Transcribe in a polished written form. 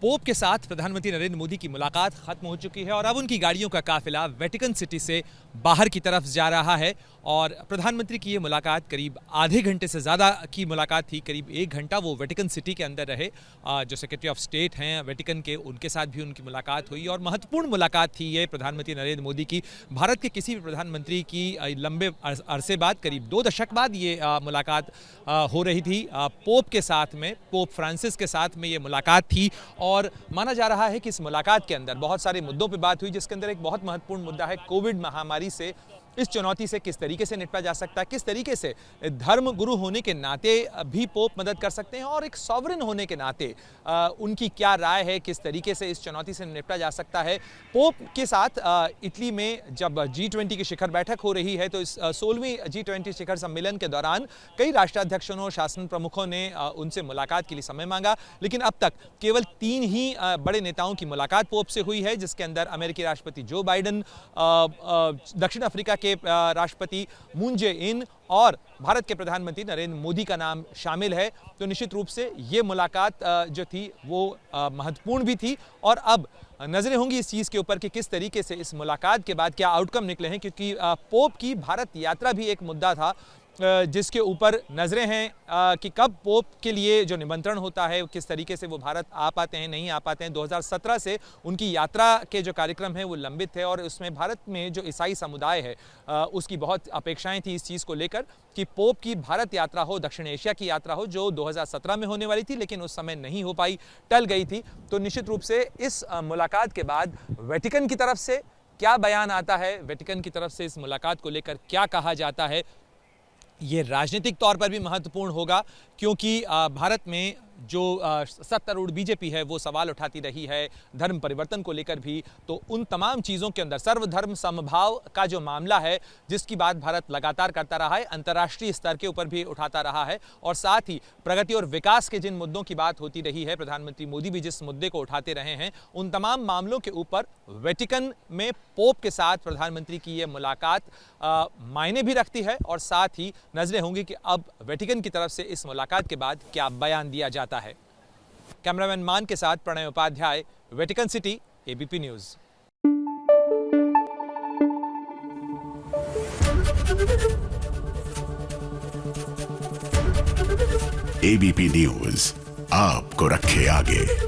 Pope के साथ प्रधानमंत्री नरेंद्र मोदी की मुलाकात खत्म हो चुकी है और अब उनकी गाड़ियों का काफिला वेटिकन सिटी से बाहर की तरफ जा रहा है। और प्रधानमंत्री की ये मुलाकात करीब आधे घंटे से ज़्यादा की मुलाकात थी। करीब 1 घंटा वो वेटिकन सिटी के अंदर रहे। जो सेक्रेटरी ऑफ स्टेट हैं वेटिकन के, उनके साथ भी उनकी मुलाकात हुई और महत्वपूर्ण मुलाकात थी ये प्रधानमंत्री नरेंद्र मोदी की। भारत के किसी भी प्रधानमंत्री की लंबे अरसे बाद, करीब 2 दशक बाद ये मुलाकात हो रही थी पोप के साथ में, पोप फ्रांसिस के साथ में ये मुलाकात थी। और माना जा रहा है कि इस मुलाकात के अंदर बहुत सारे मुद्दों पर बात हुई, जिसके अंदर एक बहुत महत्वपूर्ण मुद्दा है कोविड महामारी से, इस चुनौती से किस तरीके से निपटा जा सकता है, किस तरीके से धर्म गुरु होने के नाते भी पोप मदद कर सकते हैं और एक सॉवरेन होने के नाते उनकी क्या राय है, किस तरीके से इस चुनौती से निपटा जा सकता है। पोप के साथ इटली में जब G20 की शिखर बैठक हो रही है, तो इस 16वीं G20 शिखर सम्मेलन के दौरान कई राष्ट्राध्यक्षों, शासन प्रमुखों ने उनसे मुलाकात के लिए समय मांगा, लेकिन अब तक केवल 3 ही बड़े नेताओं की मुलाकात पोप से हुई है, जिसके अंदर अमेरिकी राष्ट्रपति जो बाइडन, दक्षिण अफ्रीका के राष्ट्रपति मून जे इन और भारत के प्रधानमंत्री नरेंद्र मोदी का नाम शामिल है। तो निश्चित रूप से ये मुलाकात जो थी वो महत्वपूर्ण भी थी और अब नजरें होंगी इस चीज़ के ऊपर कि किस तरीके से इस मुलाकात के बाद क्या आउटकम निकले हैं, क्योंकि पोप की भारत यात्रा भी एक मुद्दा था जिसके ऊपर नज़रें हैं कि कब पोप के लिए जो निमंत्रण होता है, किस तरीके से वो भारत आ पाते हैं, नहीं आ पाते हैं। 2017 से उनकी यात्रा के जो कार्यक्रम है वो लंबित थे और उसमें भारत में जो ईसाई समुदाय है उसकी बहुत अपेक्षाएं थी इस चीज़ को लेकर कि पोप की भारत यात्रा हो, दक्षिण एशिया की यात्रा हो, जो 2017 में होने वाली थी लेकिन उस समय नहीं हो पाई, टल गई थी। तो निश्चित रूप से इस मुलाकात के बाद वेटिकन की तरफ से क्या बयान आता है, वेटिकन की तरफ से इस मुलाकात को लेकर क्या कहा जाता है, ये राजनीतिक तौर पर भी महत्वपूर्ण होगा, क्योंकि भारत में जो सत्तारूढ़ बीजेपी है वो सवाल उठाती रही है धर्म परिवर्तन को लेकर भी। तो उन तमाम चीज़ों के अंदर सर्वधर्म समभाव का जो मामला है, जिसकी बात भारत लगातार करता रहा है, अंतर्राष्ट्रीय स्तर के ऊपर भी उठाता रहा है, और साथ ही प्रगति और विकास के जिन मुद्दों की बात होती रही है, प्रधानमंत्री मोदी भी जिस मुद्दे को उठाते रहे हैं, उन तमाम मामलों के ऊपर वेटिकन में पोप के साथ प्रधानमंत्री की ये मुलाकात मायने भी रखती है। और साथ ही नजरें होंगी कि अब वेटिकन की तरफ से इस मुलाकात के बाद क्या बयान दिया जाता है। कैमरामैन मान के साथ Pranay Upadhyay, Vatican City, ABP News. ABP News आपको रखे आगे।